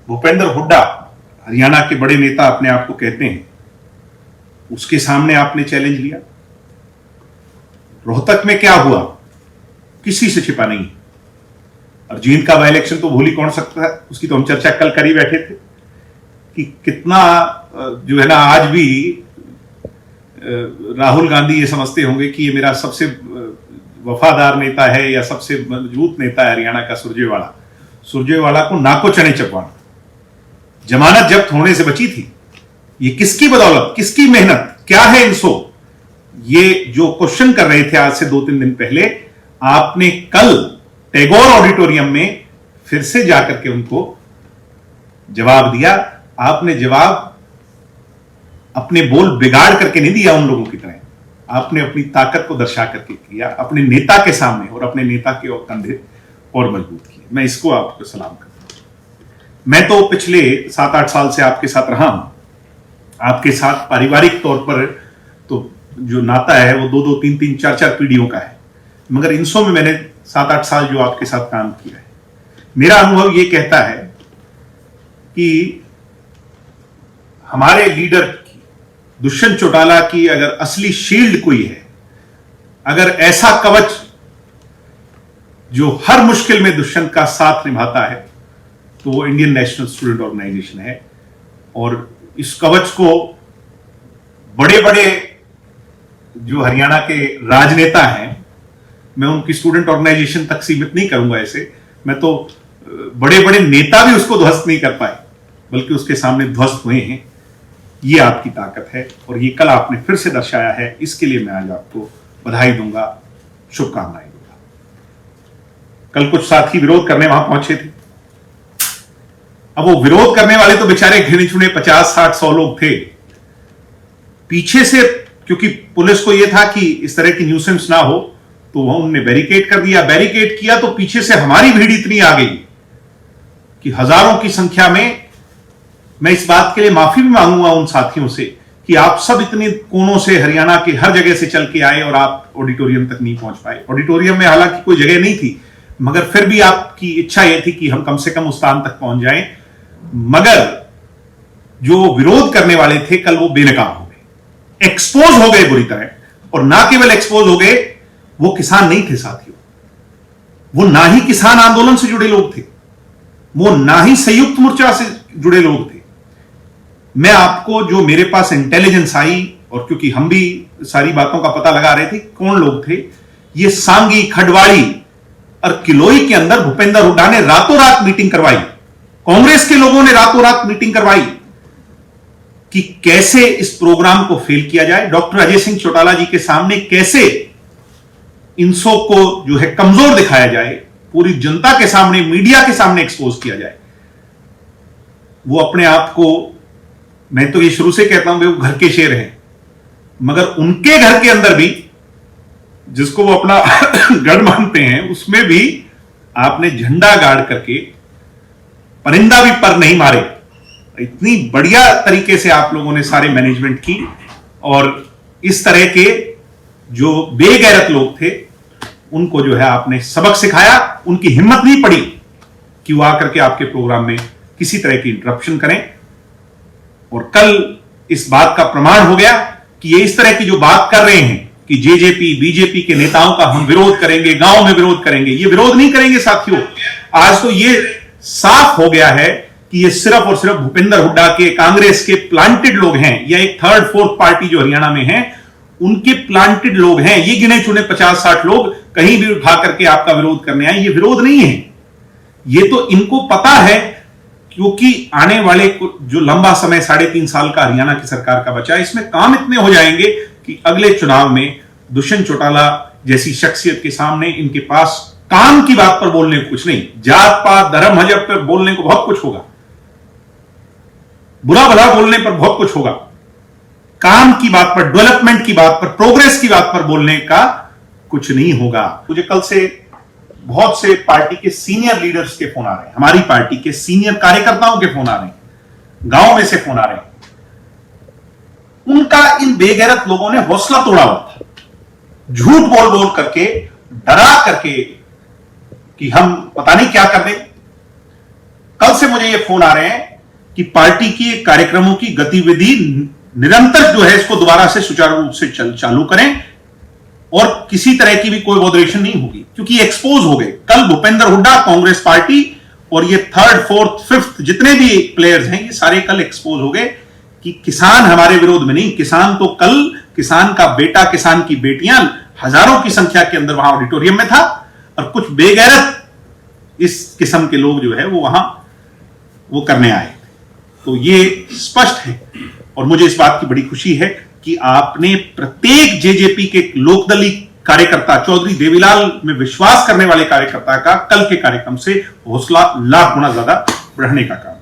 भूपेंद्र हुड्डा हरियाणा के बड़े नेता अपने आप को कहते हैं, उसके सामने आपने चैलेंज लिया। रोहतक में क्या हुआ किसी से छिपा नहीं। और जींद का बाई इलेक्शन तो भूल ही कौन सकता है, उसकी तो हम चर्चा कल कर ही बैठे थे कि कितना जो है ना, आज भी राहुल गांधी ये समझते होंगे कि ये मेरा सबसे वफादार नेता है या सबसे मजबूत नेता है हरियाणा का सुरजेवाला। सुरजेवाला को नाको चने चबवाना, जमानत जब्त होने से बची थी। ये किसकी बदौलत, किसकी मेहनत, क्या है इनसो? ये जो क्वेश्चन कर रहे थे आज से 2-3 दिन पहले, आपने कल टैगोर ऑडिटोरियम में फिर से जाकर के उनको जवाब दिया। आपने जवाब अपने बोल बिगाड़ करके नहीं दिया उन लोगों की तरह, आपने अपनी ताकत को दर्शा करके किया, अपने नेता के सामने और अपने नेता के और कंधे और मजबूत किए। मैं इसको आपको सलाम करता हूं। मैं तो पिछले 7-8 साल से आपके साथ रहा हूं। आपके साथ पारिवारिक तौर पर तो जो नाता है वो 2-2, 3-3, 4-4 पीढ़ियों का है, मगर इनसो में मैंने 7-8 साल जो आपके साथ काम किया है, मेरा अनुभव ये कहता है कि हमारे लीडर दुष्यंत चौटाला की अगर असली शील्ड कोई है, अगर ऐसा कवच जो हर मुश्किल में दुष्यंत का साथ निभाता है, तो वो इंडियन नेशनल स्टूडेंट ऑर्गेनाइजेशन है। और इस कवच को बड़े बड़े जो हरियाणा के राजनेता हैं, मैं उनकी स्टूडेंट ऑर्गेनाइजेशन तक सीमित नहीं करूंगा, ऐसे मैं तो बड़े बड़े नेता भी उसको ध्वस्त नहीं कर पाए, बल्कि उसके सामने ध्वस्त हुए हैं। ये आपकी ताकत है और ये कल आपने फिर से दर्शाया है। इसके लिए मैं आज आपको बधाई दूंगा, शुभकामनाएं दूंगा। कल कुछ साथी विरोध करने वहां पहुंचे थे। अब वो विरोध करने वाले तो बेचारे गिने चुने 50, 60, 100 लोग थे। पीछे से क्योंकि पुलिस को यह था कि इस तरह की न्यूसेंस ना हो, तो वह उन्होंने बैरिकेड कर दिया। बैरिकेड किया तो पीछे से हमारी भीड़ इतनी आ गई कि हजारों की संख्या में। मैं इस बात के लिए माफी भी मांगूंगा उन साथियों से कि आप सब इतने कोनों से हरियाणा के हर जगह से चल के आए और आप ऑडिटोरियम तक नहीं पहुंच पाए। ऑडिटोरियम में हालांकि कोई जगह नहीं थी, मगर फिर भी आपकी इच्छा यह थी कि हम कम से कम उस स्थान तक पहुंच जाएं। मगर जो विरोध करने वाले थे कल, वो बेनकाम हो गए, एक्सपोज हो गए बुरी तरह। और ना केवल एक्सपोज हो गए, वो किसान नहीं थे साथियों, वो ना ही किसान आंदोलन से जुड़े लोग थे, वो ना ही संयुक्त मोर्चा से जुड़े लोग थे। मैं आपको जो मेरे पास इंटेलिजेंस आई, और क्योंकि हम भी सारी बातों का पता लगा रहे थे कौन लोग थे, ये सांगी, खडवाड़ी और किलोई के अंदर भूपेंद्र हुड्डा ने रातों रात मीटिंग करवाई, कांग्रेस के लोगों ने रातों रात मीटिंग करवाई कि कैसे इस प्रोग्राम को फेल किया जाए, डॉक्टर अजय सिंह चौटाला जी के सामने कैसे इनसो को जो है कमजोर दिखाया जाए, पूरी जनता के सामने, मीडिया के सामने एक्सपोज किया जाए। वो अपने आप को, मैं तो ये शुरू से कहता हूं, वो घर के शेर हैं, मगर उनके घर के अंदर भी, जिसको वो अपना गढ़ मानते हैं, उसमें भी आपने झंडा गाड़ करके परिंदा भी पर नहीं मारे। इतनी बढ़िया तरीके से आप लोगों ने सारे मैनेजमेंट की, और इस तरह के जो बेगैरत लोग थे उनको जो है आपने सबक सिखाया। उनकी हिम्मत नहीं पड़ी कि वो आकर के आपके प्रोग्राम में किसी तरह की इंटरप्शन करें। और कल इस बात का प्रमाण हो गया कि ये इस तरह की जो बात कर रहे हैं कि जेजेपी, बीजेपी के नेताओं का हम विरोध करेंगे, गांव में विरोध करेंगे, ये विरोध नहीं करेंगे साथियों। आज तो ये साफ हो गया है कि ये सिर्फ और सिर्फ भूपेंद्र हुड्डा के, कांग्रेस के प्लांटेड लोग हैं, या एक 3rd, 4th पार्टी जो हरियाणा में है उनके प्लांटेड लोग हैं। ये गिने चुने 50-60 लोग कहीं भी उठा करके आपका विरोध करने आए, ये विरोध नहीं है। ये तो इनको पता है, क्योंकि आने वाले जो लंबा समय 3.5 साल का हरियाणा की सरकार का बचा है, इसमें काम इतने हो जाएंगे कि अगले चुनाव में दुष्यंत चौटाला जैसी शख्सियत के सामने इनके पास काम की बात पर बोलने को कुछ नहीं, जात पात, धर्म, मजहब पर बोलने को बहुत कुछ होगा, बुरा भला बोलने पर बहुत कुछ होगा। काम की बात पर, डेवलपमेंट की बात पर, प्रोग्रेस की बात पर बोलने का कुछ नहीं होगा। मुझे कल से बहुत से पार्टी के सीनियर लीडर्स के फोन आ रहे हैं, हमारी पार्टी के सीनियर कार्यकर्ताओं के फोन आ रहे हैं, गांव में से फोन आ रहे हैं। उनका इन बेगैरत लोगों ने हौसला तोड़ा हुआ था, झूठ बोल बोल करके, डरा करके कि हम पता नहीं क्या कर दें। कल से मुझे ये फोन आ रहे हैं कि पार्टी की कार्यक्रमों की गतिविधि निरंतर जो है इसको दोबारा से सुचारू रूप से चालू करें और किसी तरह की भी कोई मॉडरेशन नहीं होगी, क्योंकि एक्सपोज हो गए। कल भूपेंद्र हुड्डा, कांग्रेस पार्टी और ये थर्ड, फोर्थ, फिफ्थ जितने भी प्लेयर्स हैं, ये सारे कल एक्सपोज हो गए कि किसान हमारे विरोध में नहीं। किसान तो कल, किसान का बेटा, किसान की बेटियां हजारों की संख्या के अंदर वहां ऑडिटोरियम में था, और कुछ बेगैरत इस किस्म के लोग जो है वो वहां वो करने आए। तो ये स्पष्ट है, और मुझे इस बात की बड़ी खुशी है कि आपने प्रत्येक जेजेपी के लोकदलीय कार्यकर्ता, चौधरी देवीलाल में विश्वास करने वाले कार्यकर्ता का कल के कार्यक्रम से हौसला लाख गुना ज्यादा बढ़ने का काम